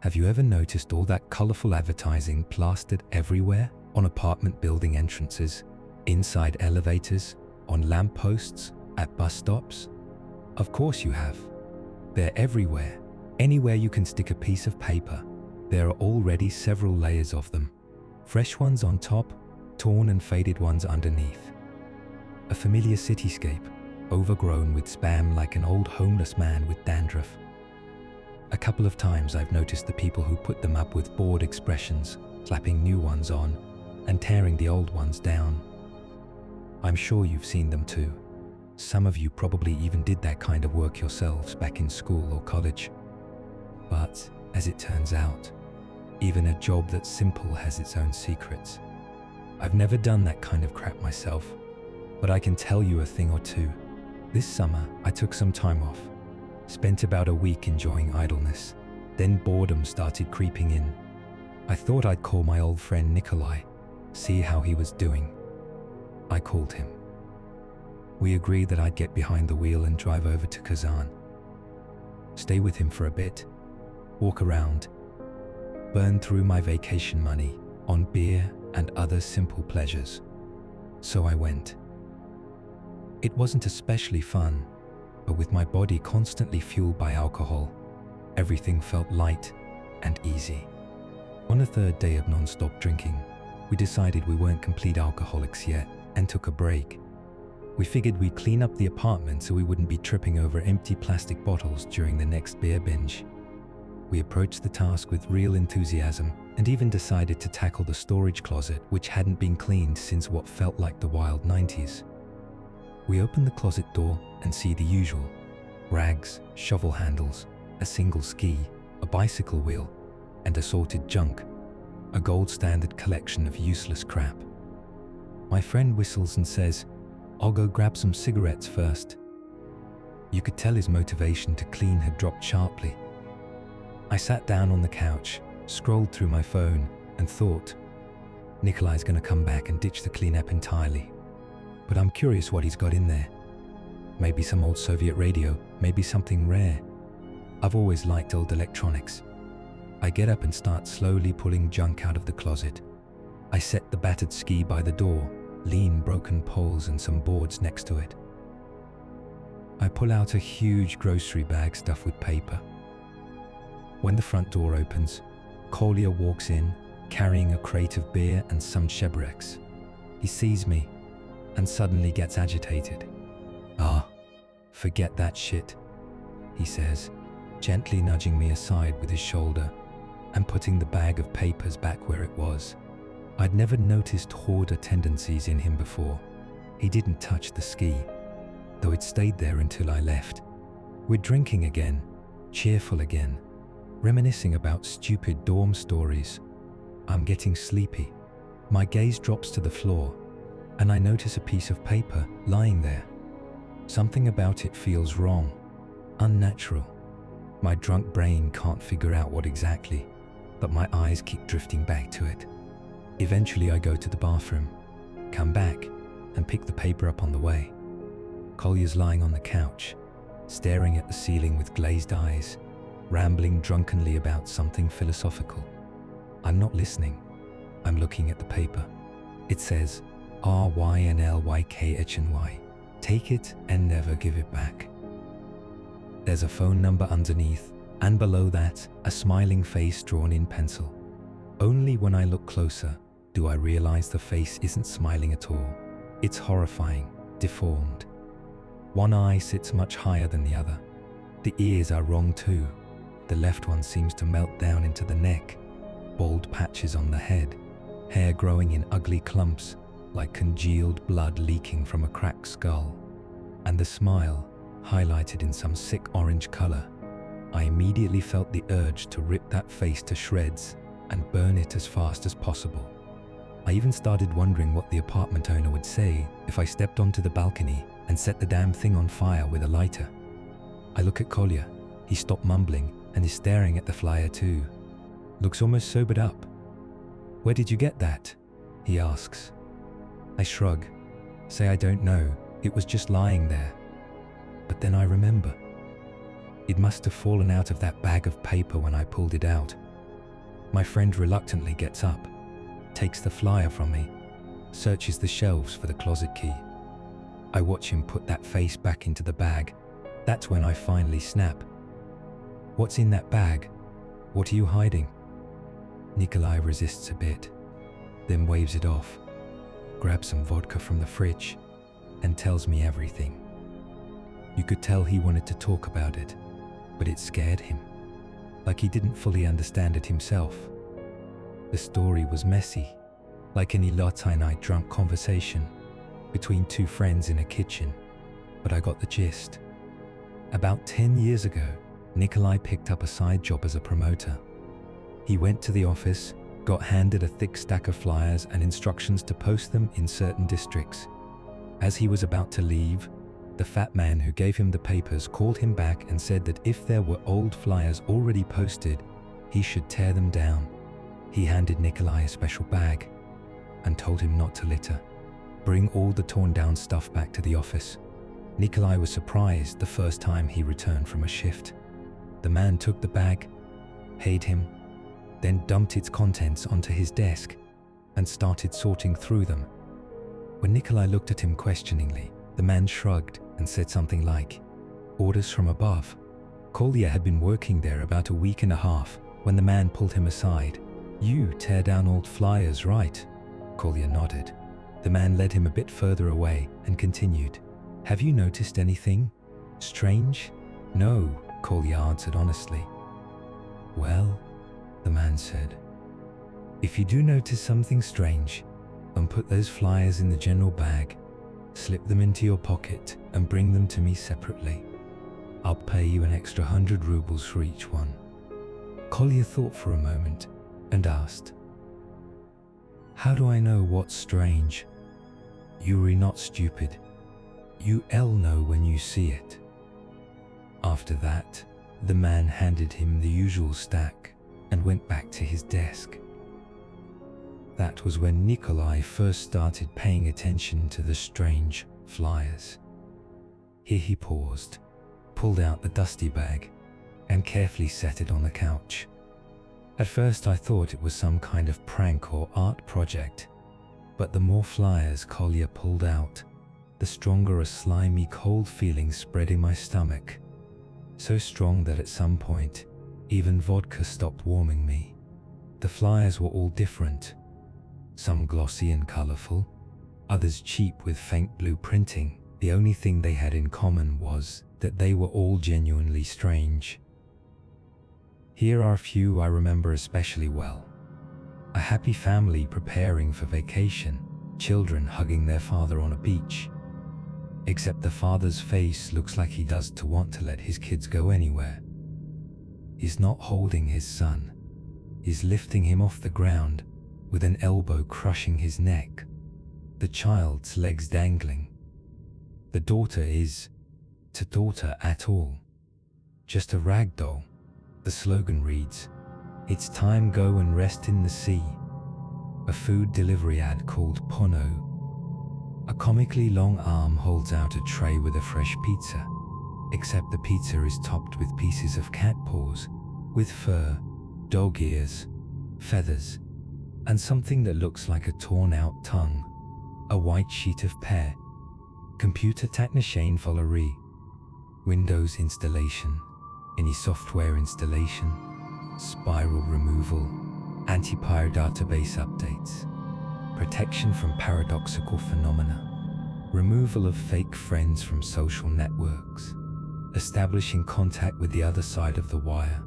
Have you ever noticed all that colorful advertising plastered everywhere? On apartment building entrances, inside elevators, on lampposts, at bus stops? Of course you have. They're everywhere. Anywhere you can stick a piece of paper, there are already several layers of them. Fresh ones on top, torn and faded ones underneath. A familiar cityscape, overgrown with spam like an old homeless man with dandruff. A couple of times I've noticed the people who put them up with bored expressions, slapping new ones on, and tearing the old ones down. I'm sure you've seen them too. Some of you probably even did that kind of work yourselves back in school or college. But, as it turns out, even a job that's simple has its own secrets. I've never done that kind of crap myself, but I can tell you a thing or two. This summer, I took some time off, spent about a week enjoying idleness. Then boredom started creeping in. I thought I'd call my old friend Nikolai, see how he was doing. I called him. We agreed that I'd get behind the wheel and drive over to Kazan. Stay with him for a bit, walk around, burn through my vacation money on beer and other simple pleasures. So I went. It wasn't especially fun, but with my body constantly fueled by alcohol, everything felt light and easy. On the third day of non-stop drinking, we decided we weren't complete alcoholics yet and took a break. We figured we'd clean up the apartment so we wouldn't be tripping over empty plastic bottles during the next beer binge. We approached the task with real enthusiasm and even decided to tackle the storage closet, which hadn't been cleaned since what felt like the wild 90s. We open the closet door and see the usual: rags, shovel handles, a single ski, a bicycle wheel, and assorted junk, a gold standard collection of useless crap. My friend whistles and says, "I'll go grab some cigarettes first." You could tell his motivation to clean had dropped sharply. I sat down on the couch, scrolled through my phone, and thought, Nikolai's gonna come back and ditch the cleanup entirely. But I'm curious what he's got in there. Maybe some old Soviet radio, maybe something rare. I've always liked old electronics. I get up and start slowly pulling junk out of the closet. I set the battered ski by the door, lean broken poles and some boards next to it. I pull out a huge grocery bag stuffed with paper. When the front door opens, Kolya walks in, carrying a crate of beer and some chebreks. He sees me and suddenly gets agitated. "Ah, forget that shit," he says, gently nudging me aside with his shoulder and putting the bag of papers back where it was. I'd never noticed hoarder tendencies in him before. He didn't touch the ski, though it stayed there until I left. We're drinking again, cheerful again, reminiscing about stupid dorm stories. I'm getting sleepy. My gaze drops to the floor, and I notice a piece of paper lying there. Something about it feels wrong, unnatural. My drunk brain can't figure out what exactly, but my eyes keep drifting back to it. Eventually I go to the bathroom, come back, and pick the paper up on the way. Kolya's lying on the couch, staring at the ceiling with glazed eyes, rambling drunkenly about something philosophical. I'm not listening. I'm looking at the paper. It says, RYNLYKHNY. Take it and never give it back. There's a phone number underneath, and below that, a smiling face drawn in pencil. Only when I look closer do I realize the face isn't smiling at all. It's horrifying, deformed. One eye sits much higher than the other. The ears are wrong too. The left one seems to melt down into the neck, bald patches on the head, hair growing in ugly clumps like congealed blood leaking from a cracked skull, and the smile highlighted in some sick orange color. I immediately felt the urge to rip that face to shreds and burn it as fast as possible. I even started wondering what the apartment owner would say if I stepped onto the balcony and set the damn thing on fire with a lighter. I look at Kolya. He stopped mumbling and is staring at the flyer too. Looks almost sobered up. "Where did you get that?" he asks. I shrug, say I don't know, it was just lying there. But then I remember. It must have fallen out of that bag of paper when I pulled it out, My friend reluctantly gets up, takes the flyer from me, searches the shelves for the closet key. I watch him put that face back into the bag. That's when I finally snap. What's in that bag? What are you hiding? Nikolai resists a bit, then waves it off, grabs some vodka from the fridge, and tells me everything. You could tell he wanted to talk about it, but it scared him, like he didn't fully understand it himself. The story was messy, like any late-night drunk conversation between two friends in a kitchen, but I got the gist. About 10 years ago, Nikolai picked up a side job as a promoter. He went to the office, got handed a thick stack of flyers and instructions to post them in certain districts. As he was about to leave, the fat man who gave him the papers called him back and said that if there were old flyers already posted, he should tear them down. He handed Nikolai a special bag and told him not to litter. Bring all the torn down stuff back to the office. Nikolai was surprised the first time he returned from a shift. The man took the bag, paid him, then dumped its contents onto his desk and started sorting through them. When Nikolai looked at him questioningly, the man shrugged and said something like, "Orders from above." Collier had been working there about a week and a half when the man pulled him aside. "You tear down old flyers, right?" Collier nodded. The man led him a bit further away and continued, "Have you noticed anything strange?" "No," Collier answered honestly. "Well," the man said, "if you do notice something strange, then put those flyers in the general bag, slip them into your pocket and bring them to me separately. I'll pay you an extra 100 rubles for each one." Collier thought for a moment and asked, "How do I know what's strange?" "You're not stupid. You'll know when you see it." After that, the man handed him the usual stack and went back to his desk. That was when Nikolai first started paying attention to the strange flyers. Here he paused, pulled out the dusty bag, and carefully set it on the couch. At first I thought it was some kind of prank or art project, but the more flyers Collier pulled out, the stronger a slimy cold feeling spread in my stomach. So strong that at some point, even vodka stopped warming me. The flyers were all different. Some glossy and colorful, others cheap with faint blue printing. The only thing they had in common was that they were all genuinely strange. Here are a few I remember especially well. A happy family preparing for vacation, children hugging their father on a beach. Except the father's face looks like he does to want to let his kids go anywhere. He's not holding his son. He's lifting him off the ground with an elbow crushing his neck. The child's legs dangling. The daughter is to daughter at all. Just a rag doll. The slogan reads, "It's time go and rest in the sea." A food delivery ad called Pono. A comically long arm holds out a tray with a fresh pizza, except the pizza is topped with pieces of cat paws, with fur, dog ears, feathers, and something that looks like a torn-out tongue. A white sheet of pear. Computer technician Valerie. Windows installation. Any software installation. Spiral removal. Anti-pyre database updates. Protection from paradoxical phenomena. Removal of fake friends from social networks. Establishing contact with the other side of the wire.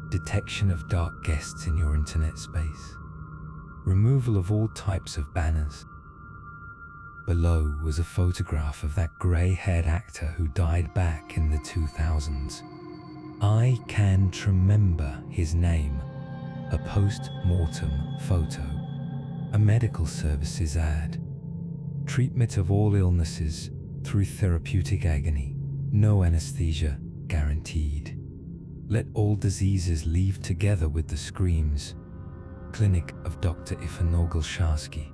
Detection of dark guests in your internet space. Removal of all types of banners. Below was a photograph of that grey-haired actor who died back in the 2000s. I can't remember his name. A post-mortem photo. A medical services ad. Treatment of all illnesses through therapeutic agony. No anesthesia guaranteed. Let all diseases leave together with the screams. Clinic of Dr. Ivanogel Sharsky.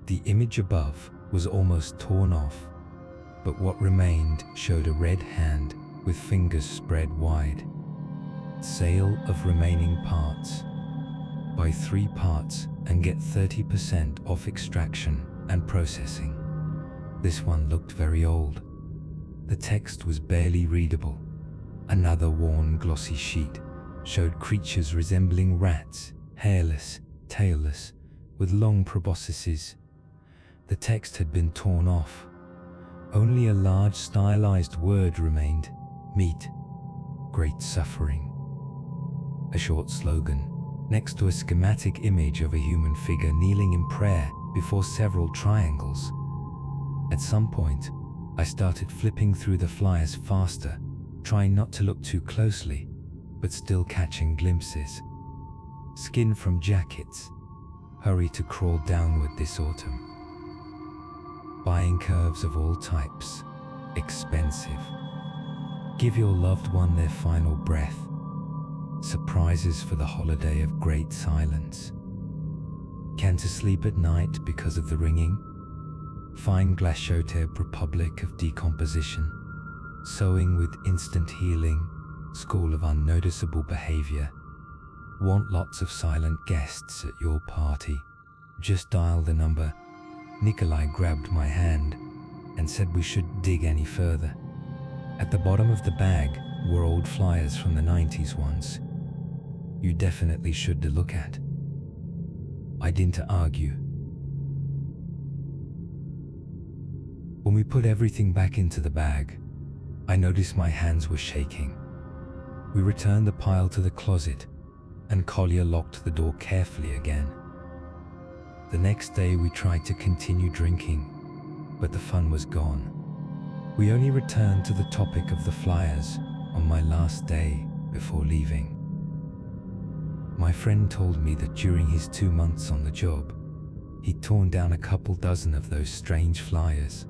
The image above was almost torn off, but what remained showed a red hand with fingers spread wide. Sale of remaining parts. Buy 3 parts and get 30% off extraction and processing. This one looked very old. The text was barely readable. Another worn, glossy sheet showed creatures resembling rats, hairless, tailless, with long proboscises. The text had been torn off. Only a large stylized word remained: meat, great suffering. A short slogan, next to a schematic image of a human figure kneeling in prayer before several triangles. At some point, I started flipping through the flyers faster, trying not to look too closely, but still catching glimpses. Skin from jackets. Hurry to crawl downward this autumn. Buying curves of all types. Expensive. Give your loved one their final breath. Surprises for the holiday of great silence. Can't sleep at night because of the ringing. Fine Glaciotep Republic of Decomposition. Sewing with instant healing. School of unnoticeable behavior. Want lots of silent guests at your party. Just dial the number. Nikolai grabbed my hand and said we should dig any further. At the bottom of the bag were old flyers from the 90s ones. You definitely should look at. I didn't argue. When we put everything back into the bag, I noticed my hands were shaking. We returned the pile to the closet, and Collier locked the door carefully again. The next day we tried to continue drinking, but the fun was gone. We only returned to the topic of the flyers on my last day before leaving. My friend told me that during his 2 months on the job, he'd torn down a couple dozen of those strange flyers.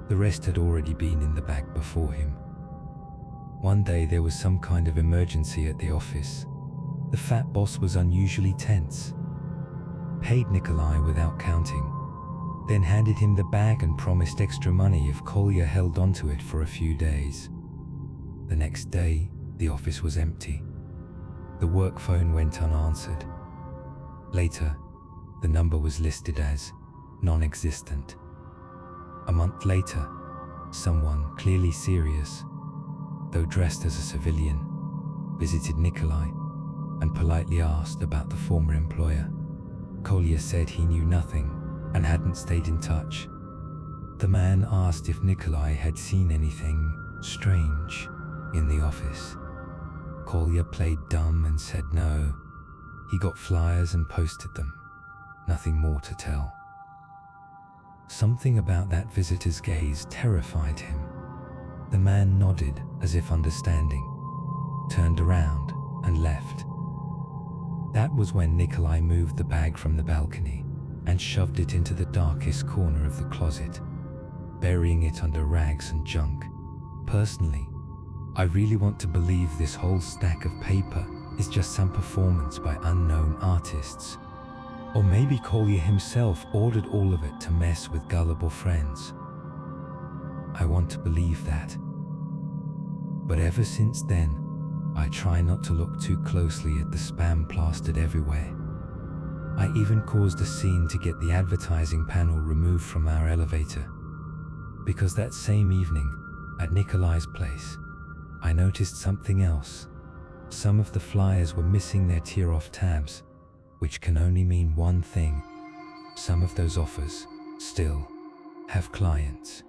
The rest had already been in the bag before him. One day there was some kind of emergency at the office. The fat boss was unusually tense. Paid Nikolai without counting, then handed him the bag and promised extra money if Collier held onto it for a few days. The next day, the office was empty. The work phone went unanswered. Later, the number was listed as non-existent. A month later, someone clearly serious, though dressed as a civilian, visited Nikolai and politely asked about the former employer. Collier said he knew nothing and hadn't stayed in touch. The man asked if Nikolai had seen anything strange in the office. Collier played dumb and said no. He got flyers and posted them. Nothing more to tell. Something about that visitor's gaze terrified him. The man nodded as if understanding, turned around and left. That was when Nikolai moved the bag from the balcony and shoved it into the darkest corner of the closet, burying it under rags and junk. Personally, I really want to believe this whole stack of paper is just some performance by unknown artists. Or maybe Collier himself ordered all of it to mess with gullible friends. I want to believe that. But ever since then, I try not to look too closely at the spam plastered everywhere. I even caused a scene to get the advertising panel removed from our elevator. Because that same evening, at Nikolai's place, I noticed something else. Some of the flyers were missing their tear-off tabs, which can only mean one thing. Some of those offers still have clients.